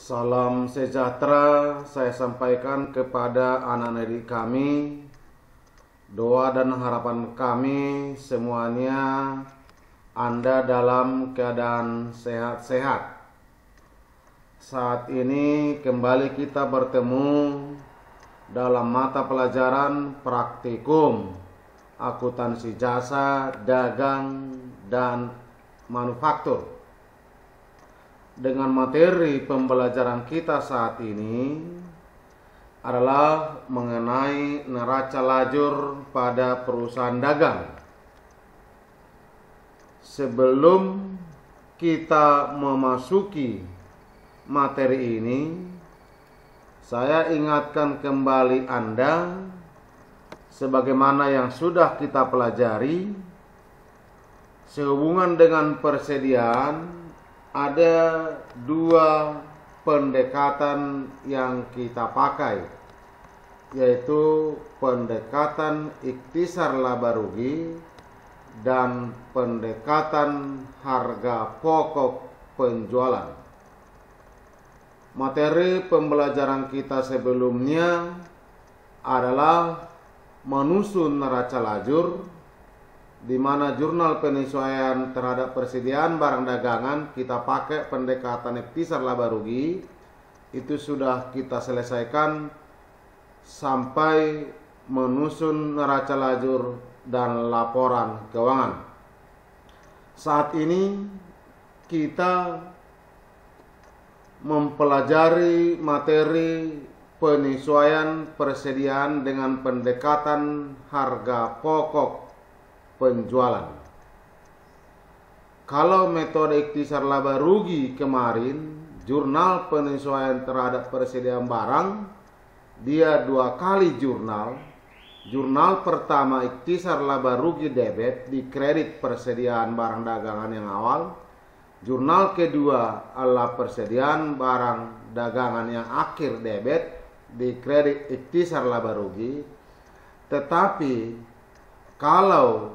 Salam sejahtera saya sampaikan kepada anak didik kami. Doa dan harapan kami semuanya Anda dalam keadaan sehat-sehat. Saat ini kembali kita bertemu dalam mata pelajaran praktikum akuntansi jasa, dagang, dan manufaktur. Dengan materi pembelajaran kita saat ini adalah mengenai neraca lajur pada perusahaan dagang. Sebelum kita memasuki materi ini, saya ingatkan kembali Anda sebagaimana yang sudah kita pelajari sehubungan dengan persediaan. Ada dua pendekatan yang kita pakai, yaitu pendekatan ikhtisar laba rugi dan pendekatan harga pokok penjualan. Materi pembelajaran kita sebelumnya adalah menyusun neraca lajur, di mana jurnal penyesuaian terhadap persediaan barang dagangan kita pakai pendekatan ikhtisar laba rugi. Itu sudah kita selesaikan sampai menyusun neraca lajur dan laporan keuangan. Saat ini kita mempelajari materi penyesuaian persediaan dengan pendekatan harga pokok penjualan. Kalau metode ikhtisar laba rugi kemarin, jurnal penyesuaian terhadap persediaan barang, dia dua kali jurnal. Jurnal pertama ikhtisar laba rugi debit di kredit persediaan barang dagangan yang awal. Jurnal kedua adalah persediaan barang dagangan yang akhir debit di kredit ikhtisar laba rugi. Tetapi kalau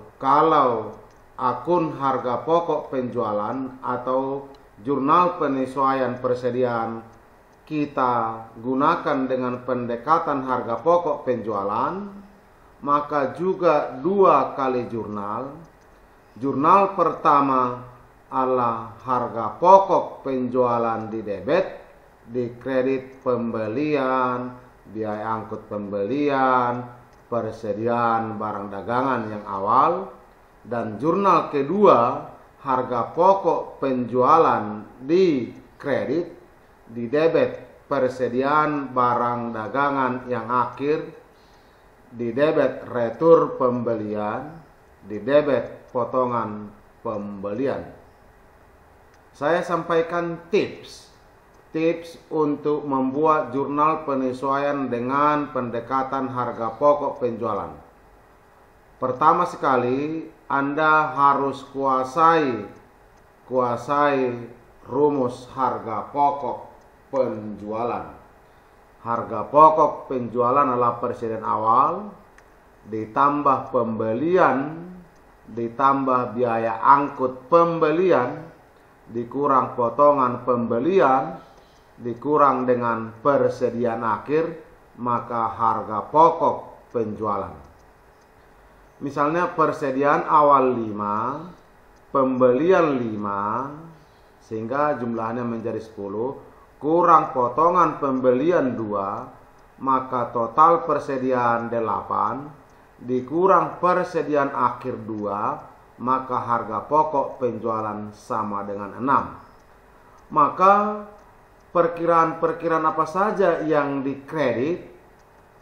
akun harga pokok penjualan atau jurnal penyesuaian persediaan kita gunakan dengan pendekatan harga pokok penjualan, maka juga dua kali jurnal. Jurnal pertama adalah harga pokok penjualan di debit di kredit pembelian, biaya angkut pembelian, persediaan barang dagangan yang awal, dan jurnal kedua harga pokok penjualan di kredit di debit persediaan barang dagangan yang akhir, di debit retur pembelian, di debit potongan pembelian. Saya sampaikan tips untuk membuat jurnal penyesuaian dengan pendekatan harga pokok penjualan. Pertama sekali, Anda harus kuasai rumus harga pokok penjualan. Harga pokok penjualan adalah persediaan awal ditambah pembelian ditambah biaya angkut pembelian dikurang potongan pembelian dikurang dengan persediaan akhir, maka harga pokok penjualan. Misalnya persediaan awal 5, pembelian 5, sehingga jumlahnya menjadi 10, kurang potongan pembelian 2, maka total persediaan 8, dikurang persediaan akhir 2, maka harga pokok penjualan sama dengan 6. Maka perkiraan-perkiraan apa saja yang dikredit,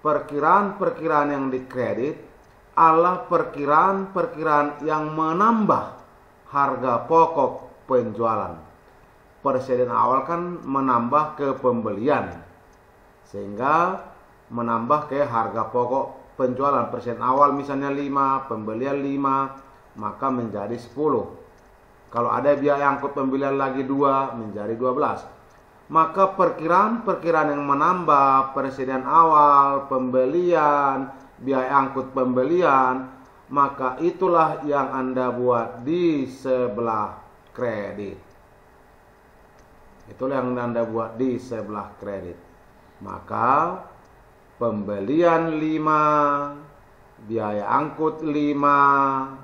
perkiraan-perkiraan yang dikredit adalah perkiraan-perkiraan yang menambah harga pokok penjualan. Persediaan awal kan menambah ke pembelian, sehingga menambah ke harga pokok penjualan. Persediaan awal misalnya 5, pembelian 5, maka menjadi 10. Kalau ada biaya angkut pembelian lagi 2, menjadi 12. Maka perkiraan-perkiraan yang menambah persediaan awal, pembelian, biaya angkut pembelian, maka itulah yang Anda buat di sebelah kredit. Itulah yang Anda buat di sebelah kredit. Maka pembelian 5, biaya angkut 5,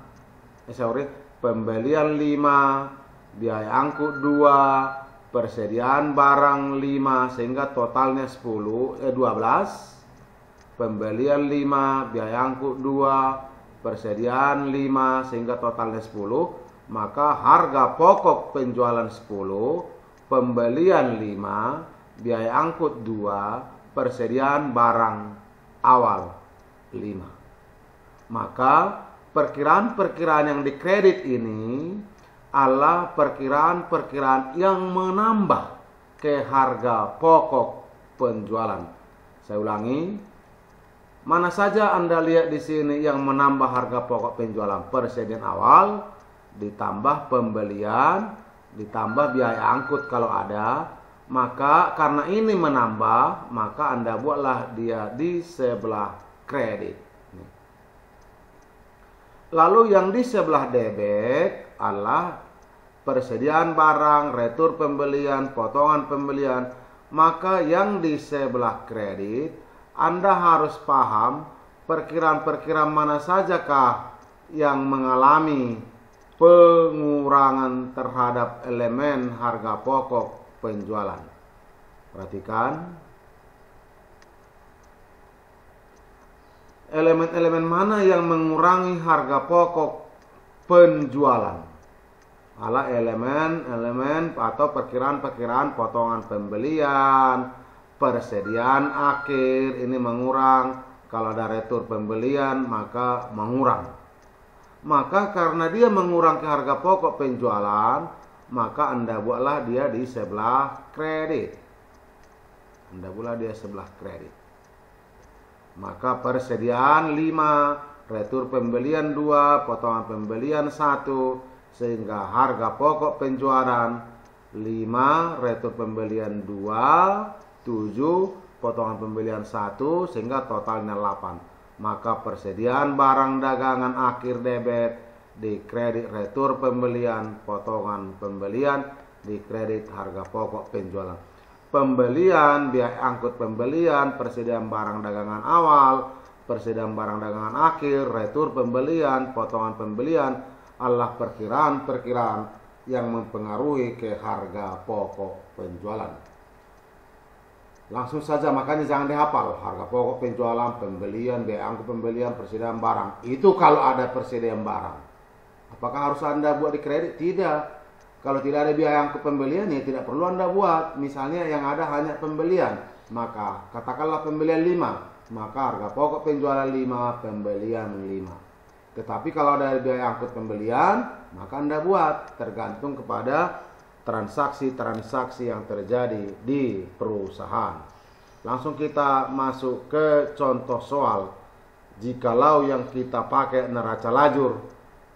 pembelian 5, biaya angkut 2, persediaan barang 5, sehingga totalnya 12. Pembelian 5, biaya angkut 2, persediaan 5, sehingga totalnya 10. Maka harga pokok penjualan 10, pembelian 5, biaya angkut 2, persediaan barang awal 5. Maka perkiraan-perkiraan yang dikredit ini adalah perkiraan-perkiraan yang menambah ke harga pokok penjualan. Saya ulangi, mana saja Anda lihat di sini yang menambah harga pokok penjualan, persediaan awal, ditambah pembelian, ditambah biaya angkut kalau ada, maka karena ini menambah, maka Anda buatlah dia di sebelah kredit. Lalu yang di sebelah debit adalah persediaan barang, retur pembelian, potongan pembelian. Maka yang di sebelah kredit, Anda harus paham perkiraan-perkiraan mana sajakah yang mengalami pengurangan terhadap elemen harga pokok penjualan. Perhatikan, elemen-elemen mana yang mengurangi harga pokok penjualan? Adalah elemen-elemen atau perkiraan-perkiraan potongan pembelian, persediaan akhir ini mengurang. Kalau ada retur pembelian maka mengurang. Maka karena dia mengurangi harga pokok penjualan, maka Anda buatlah dia di sebelah kredit. Anda buatlah dia sebelah kredit. Maka persediaan 5, retur pembelian 2, potongan pembelian 1, sehingga harga pokok penjualan 5, retur pembelian 2, 7, potongan pembelian 1, sehingga totalnya 8. Maka persediaan barang dagangan akhir debit di kredit retur pembelian, potongan pembelian di kredit harga pokok penjualan. Pembelian, biaya angkut pembelian, persediaan barang dagangan awal, persediaan barang dagangan akhir, retur pembelian, potongan pembelian adalah perkiraan-perkiraan yang mempengaruhi ke harga pokok penjualan. Langsung saja, makanya jangan dihafal. Harga pokok penjualan, pembelian, biaya angkut pembelian, persediaan barang. Itu kalau ada persediaan barang. Apakah harus Anda buat di kredit? Tidak. Kalau tidak ada biaya angkut pembelian, ya tidak perlu Anda buat. Misalnya yang ada hanya pembelian, maka katakanlah pembelian 5, maka harga pokok penjualan 5, pembelian 5. Tetapi kalau ada biaya angkut pembelian, maka Anda buat. Tergantung kepada transaksi-transaksi yang terjadi di perusahaan. Langsung kita masuk ke contoh soal. Jikalau yang kita pakai neraca lajur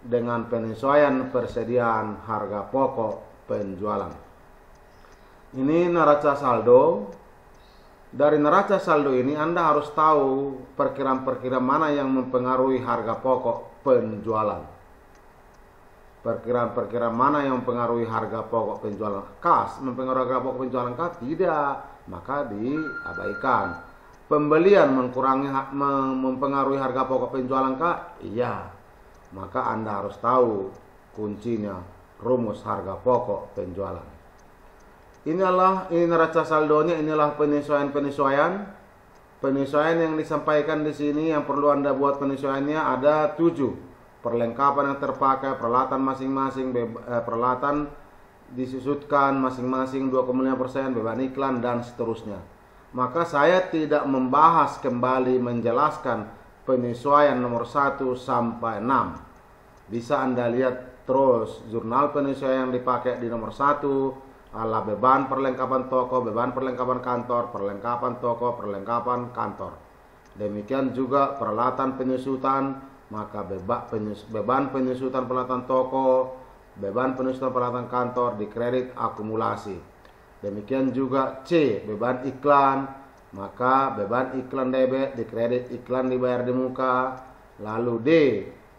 dengan penyesuaian persediaan harga pokok penjualan. Ini neraca saldo. Dari neraca saldo ini Anda harus tahu perkiraan-perkiraan mana yang mempengaruhi harga pokok penjualan. Perkiraan-perkiraan mana yang mempengaruhi harga pokok penjualan? Kas mempengaruhi harga pokok penjualan kas? Tidak, maka diabaikan. Pembelian mempengaruhi harga pokok penjualan kas? Iya, maka Anda harus tahu kuncinya, rumus harga pokok penjualan. Ini neraca saldonya, inilah penyesuaian yang disampaikan di sini. Yang perlu Anda buat penyesuaiannya ada 7. Perlengkapan yang terpakai, peralatan masing-masing, peralatan disusutkan masing-masing 2,5%, beban iklan dan seterusnya. Maka saya tidak membahas kembali menjelaskan penyesuaian nomor 1 sampai 6. Bisa Anda lihat terus jurnal penyesuaian yang dipakai di nomor 1 adalah beban perlengkapan toko, beban perlengkapan kantor, perlengkapan toko, perlengkapan kantor. Demikian juga peralatan penyusutan. Maka beban penyusutan peralatan toko, beban penyusutan peralatan kantor di kredit akumulasi. Demikian juga C, beban iklan. Maka beban iklan debit di kredit iklan dibayar di muka. Lalu D,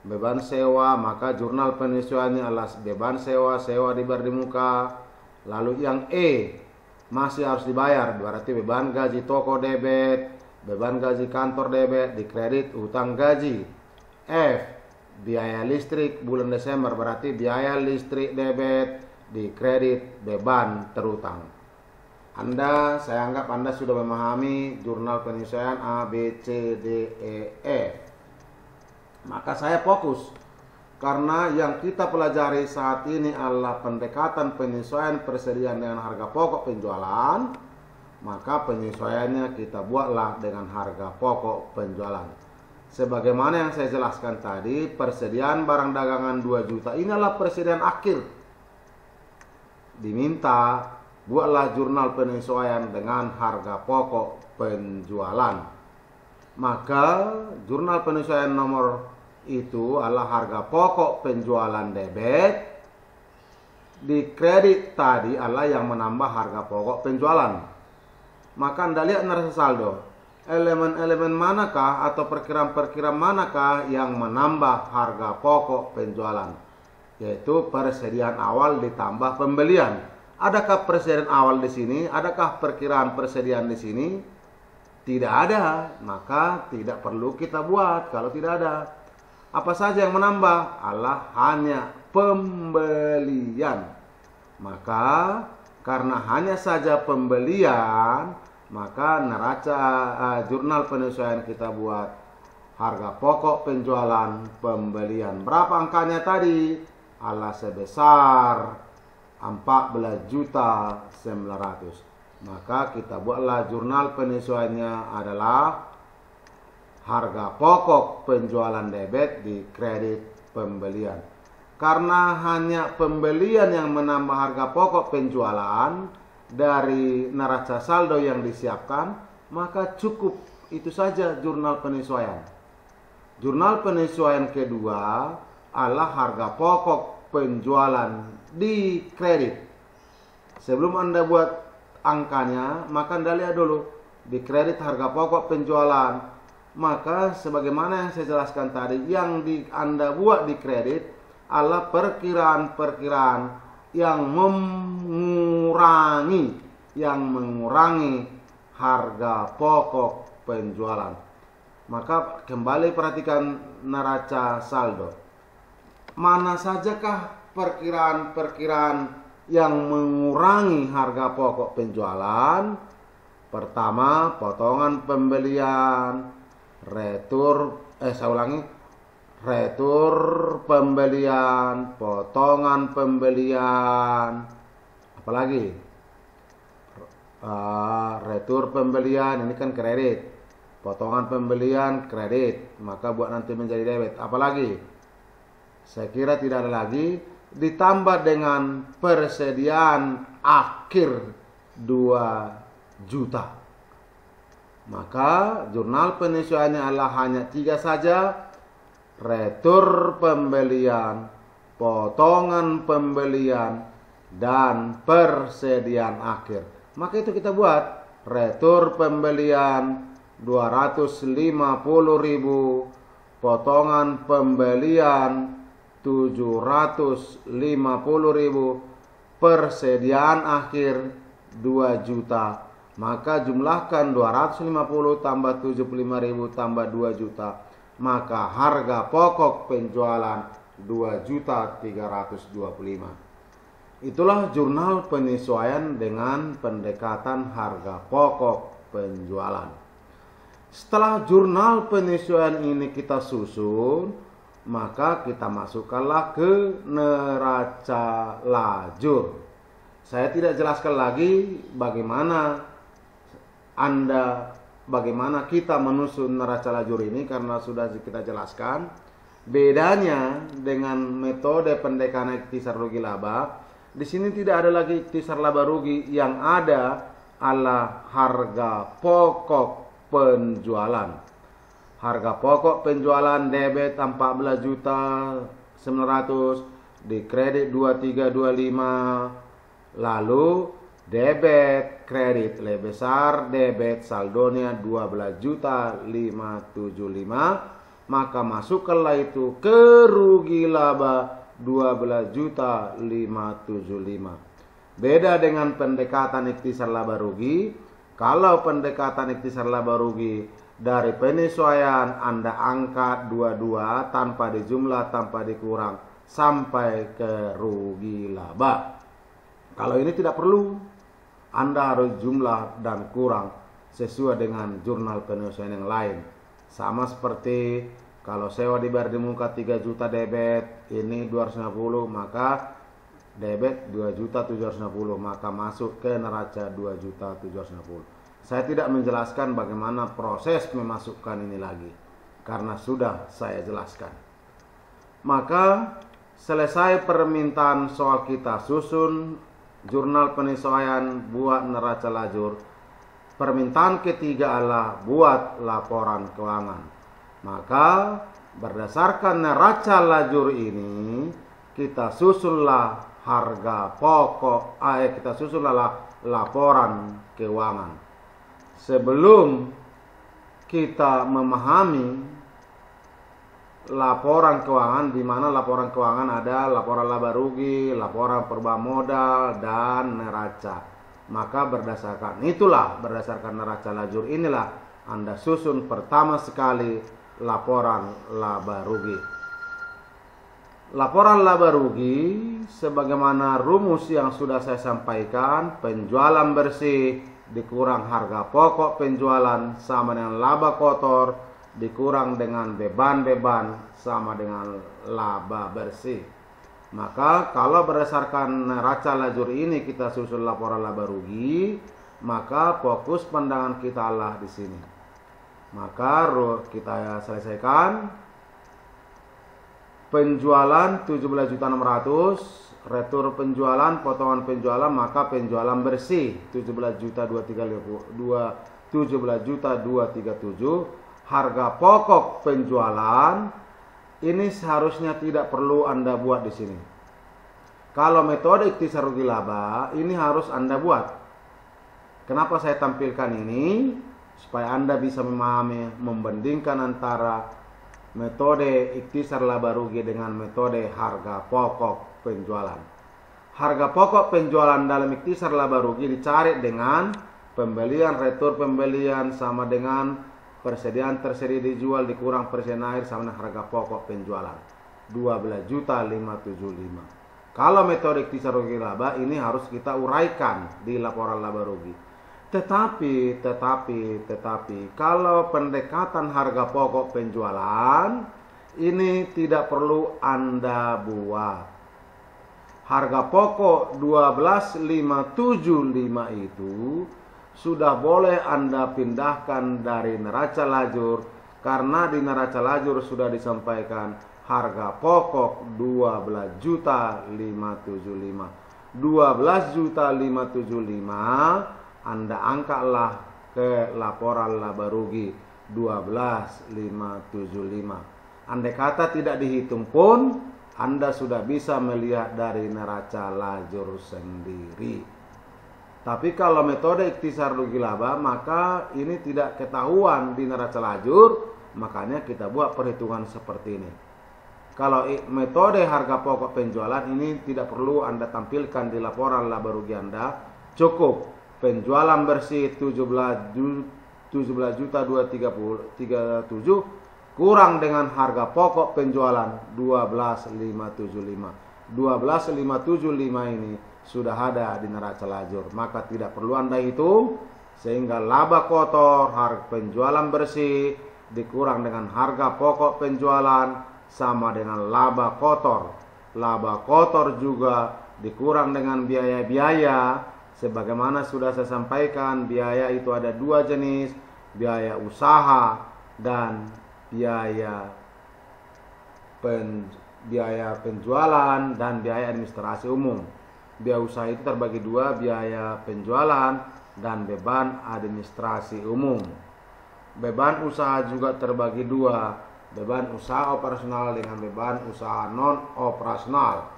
beban sewa. Maka jurnal penyesuaiannya adalah beban sewa dibayar di muka. Lalu yang E masih harus dibayar, berarti beban gaji toko debit, beban gaji kantor debit, dikredit utang gaji. F biaya listrik bulan Desember, berarti biaya listrik debit, dikredit beban terutang. Saya anggap Anda sudah memahami jurnal penyesuaian A, B, C, D, E, F. Maka saya fokus karena yang kita pelajari saat ini adalah pendekatan penyesuaian persediaan dengan harga pokok penjualan, maka penyesuaiannya kita buatlah dengan harga pokok penjualan. Sebagaimana yang saya jelaskan tadi, persediaan barang dagangan 2 juta ini adalah persediaan akhir. Diminta buatlah jurnal penyesuaian dengan harga pokok penjualan. Maka jurnal penyesuaian nomor itu adalah harga pokok penjualan debit, dikredit tadi adalah yang menambah harga pokok penjualan. Maka Anda lihat neraca saldo, elemen-elemen manakah atau perkiraan-perkiraan manakah yang menambah harga pokok penjualan, yaitu persediaan awal ditambah pembelian. Adakah persediaan awal di sini? Adakah perkiraan persediaan di sini? Tidak ada, maka tidak perlu kita buat kalau tidak ada. Apa saja yang menambah? Adalah hanya pembelian. Maka karena hanya saja pembelian, maka neraca jurnal penyesuaian kita buat harga pokok penjualan pembelian. Berapa angkanya tadi? Adalah sebesar 14.900.000. Maka kita buatlah jurnal penyesuaiannya adalah harga pokok penjualan debit di kredit pembelian. Karena hanya pembelian yang menambah harga pokok penjualan dari neraca saldo yang disiapkan, maka cukup itu saja jurnal penyesuaian. Jurnal penyesuaian kedua adalah harga pokok penjualan di kredit. Sebelum Anda buat angkanya, maka Anda lihat dulu di kredit harga pokok penjualan. Maka sebagaimana yang saya jelaskan tadi, yang Anda buat di kredit adalah perkiraan-perkiraan yang mengurangi harga pokok penjualan. Maka kembali perhatikan neraca saldo. Mana sajakah perkiraan-perkiraan yang mengurangi harga pokok penjualan? Pertama, potongan pembelian, retur pembelian, potongan pembelian, apalagi retur pembelian, ini kan kredit, potongan pembelian kredit, maka buat nanti menjadi debit. Apalagi saya kira tidak ada lagi, ditambah dengan persediaan akhir 2 juta. Maka jurnal penyesuaiannya adalah hanya 3 saja: retur pembelian, potongan pembelian, dan persediaan akhir. Maka itu kita buat retur pembelian 250.000, potongan pembelian 750.000, persediaan akhir 2 juta. Maka jumlahkan 250 tambah 75.000 tambah 2 juta. Maka harga pokok penjualan 2.325.000. Itulah jurnal penyesuaian dengan pendekatan harga pokok penjualan. Setelah jurnal penyesuaian ini kita susun, maka kita masukkanlah ke neraca lajur. Saya tidak jelaskan lagi bagaimana kita menyusun neraca lajur ini karena sudah kita jelaskan. Bedanya dengan metode pendekatan ikhtisar rugi laba, di sini tidak ada lagi ikhtisar laba rugi, yang ada adalah harga pokok penjualan. Harga pokok penjualan debit 14.900.000, di kredit 2325, lalu debit kredit lebih besar, debit saldonya 12.575.000, maka masukkanlah itu ke rugi laba 12.575.000. Beda dengan pendekatan ikhtisar laba rugi. Kalau pendekatan ikhtisar laba rugi dari penyesuaian Anda angkat dua-dua tanpa dijumlah, tanpa dikurang sampai ke rugi laba. Kalau ini tidak perlu, Anda harus jumlah dan kurang sesuai dengan jurnal penyesuaian yang lain. Sama seperti kalau sewa dibayar di muka 3 juta debit, ini 250, maka debit 2.750, maka masuk ke neraca 2.750. Saya tidak menjelaskan bagaimana proses memasukkan ini lagi, karena sudah saya jelaskan. Maka selesai permintaan soal kita susun jurnal penyesuaian, buat neraca lajur. Permintaan ketiga adalah buat laporan keuangan. Maka berdasarkan neraca lajur ini, kita susunlah harga pokok, kita susunlah laporan keuangan. Sebelum kita memahami laporan keuangan, di mana laporan keuangan ada laporan laba rugi, laporan perubahan modal, dan neraca. Maka berdasarkan neraca lajur inilah Anda susun pertama sekali laporan laba rugi. Laporan laba rugi sebagaimana rumus yang sudah saya sampaikan, penjualan bersih dikurang harga pokok penjualan sama dengan laba kotor dikurang dengan beban-beban sama dengan laba bersih. Maka kalau berdasarkan neraca lajur ini kita susun laporan laba rugi, maka fokus pandangan kita lah di sini. Maka kita selesaikan. Penjualan 17.600.000, retur penjualan, potongan penjualan, maka penjualan bersih 17.237. Harga pokok penjualan ini seharusnya tidak perlu Anda buat di sini. Kalau metode ikhtisar rugi laba ini harus Anda buat. Kenapa saya tampilkan ini? Supaya Anda bisa memahami, membandingkan antara metode ikhtisar laba rugi dengan metode harga pokok penjualan. Harga pokok penjualan dalam ikhtisar laba rugi dicari dengan pembelian, retur pembelian sama dengan persediaan tersedia dijual dikurang persediaan akhir sama dengan harga pokok penjualan 12.575. Kalau metode ikhtisar rugi laba ini harus kita uraikan di laporan laba rugi. Tetapi kalau pendekatan harga pokok penjualan ini tidak perlu Anda buat. Harga pokok 12.575 itu sudah boleh Anda pindahkan dari neraca lajur, karena di neraca lajur sudah disampaikan harga pokok 12.575. 12.575 Anda angkatlah ke laporan laba rugi 12.575. Andai kata tidak dihitung pun, Anda sudah bisa melihat dari neraca lajur sendiri. Tapi kalau metode ikhtisar rugi laba, maka ini tidak ketahuan di neraca lajur, makanya kita buat perhitungan seperti ini. Kalau metode harga pokok penjualan ini tidak perlu Anda tampilkan di laporan laba rugi Anda, cukup penjualan bersih 17.237 kurang dengan harga pokok penjualan 12.575. 12.575 ini sudah ada di neraca lajur, maka tidak perlu Anda hitung, sehingga laba kotor harga penjualan bersih dikurang dengan harga pokok penjualan sama dengan laba kotor. Laba kotor juga dikurang dengan biaya-biaya. Sebagaimana sudah saya sampaikan, biaya itu ada dua jenis, biaya usaha dan biaya penjualan dan biaya administrasi umum. Biaya usaha itu terbagi dua, biaya penjualan dan beban administrasi umum. Beban usaha juga terbagi dua, beban usaha operasional dengan beban usaha non operasional.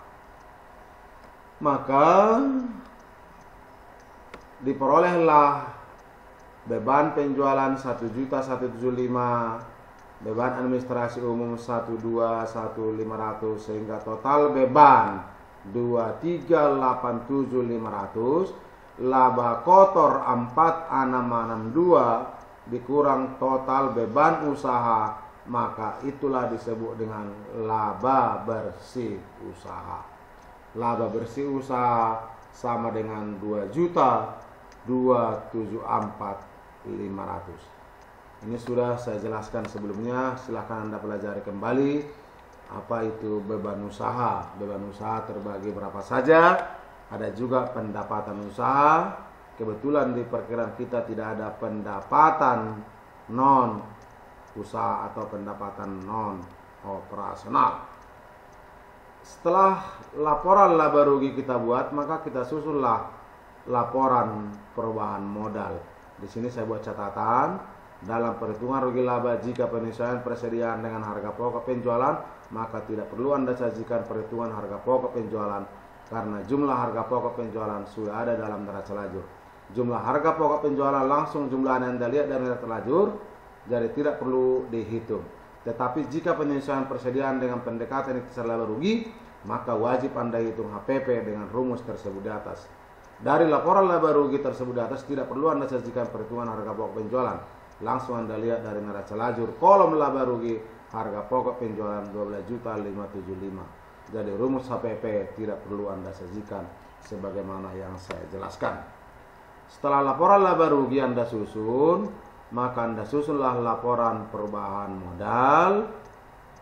Maka diperolehlah beban penjualan 1.175, beban administrasi umum 121.500, sehingga total beban 2387.500, laba kotor 4662 dikurang total beban usaha, maka itulah disebut dengan laba bersih usaha. Laba bersih usaha sama dengan 2.274.500. Ini sudah saya jelaskan sebelumnya, silahkan Anda pelajari kembali apa itu beban usaha. Beban usaha terbagi berapa saja, ada juga pendapatan usaha. Kebetulan di perkiraan kita tidak ada pendapatan non usaha atau pendapatan non operasional. Setelah laporan laba rugi kita buat, maka kita susunlah laporan perubahan modal. Di sini saya buat catatan, dalam perhitungan rugi laba jika penyesuaian persediaan dengan harga pokok penjualan, maka tidak perlu Anda sajikan perhitungan harga pokok penjualan karena jumlah harga pokok penjualan sudah ada dalam neraca lajur. Jumlah harga pokok penjualan langsung jumlah yang Anda lihat dari neraca lajur, jadi tidak perlu dihitung. Tetapi jika penyesuaian persediaan dengan pendekatan ikhtisar laba rugi, maka wajib Anda hitung HPP dengan rumus tersebut di atas. Dari laporan laba rugi tersebut di atas tidak perlu Anda sajikan perhitungan harga pokok penjualan. Langsung Anda lihat dari neraca lajur kolom laba rugi harga pokok penjualan 12.575. Jadi rumus HPP tidak perlu Anda sajikan sebagaimana yang saya jelaskan. Setelah laporan laba rugi Anda susun, maka Anda susunlah laporan perubahan modal,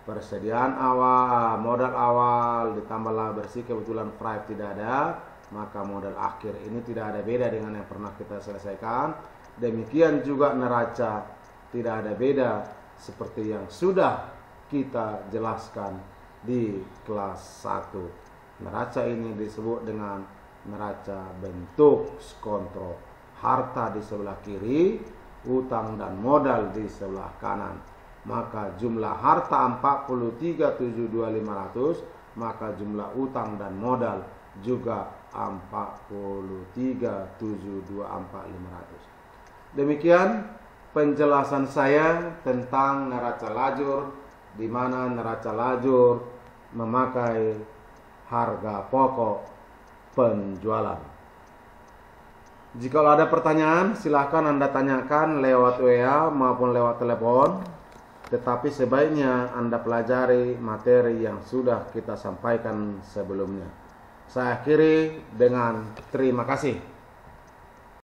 persediaan awal, modal awal ditambah laba bersih. Kebetulan Frive tidak ada, maka modal akhir ini tidak ada beda dengan yang pernah kita selesaikan. Demikian juga neraca tidak ada beda seperti yang sudah kita jelaskan di kelas 1. Neraca ini disebut dengan neraca bentuk kontrol. Harta di sebelah kiri, utang dan modal di sebelah kanan. Maka jumlah harta 43.72500, maka jumlah utang dan modal juga 43.724.500. Demikian penjelasan saya tentang neraca lajur, di mana neraca lajur memakai harga pokok penjualan. Jika ada pertanyaan, silahkan Anda tanyakan lewat WA maupun lewat telepon. Tetapi sebaiknya Anda pelajari materi yang sudah kita sampaikan sebelumnya. Saya akhiri dengan terima kasih.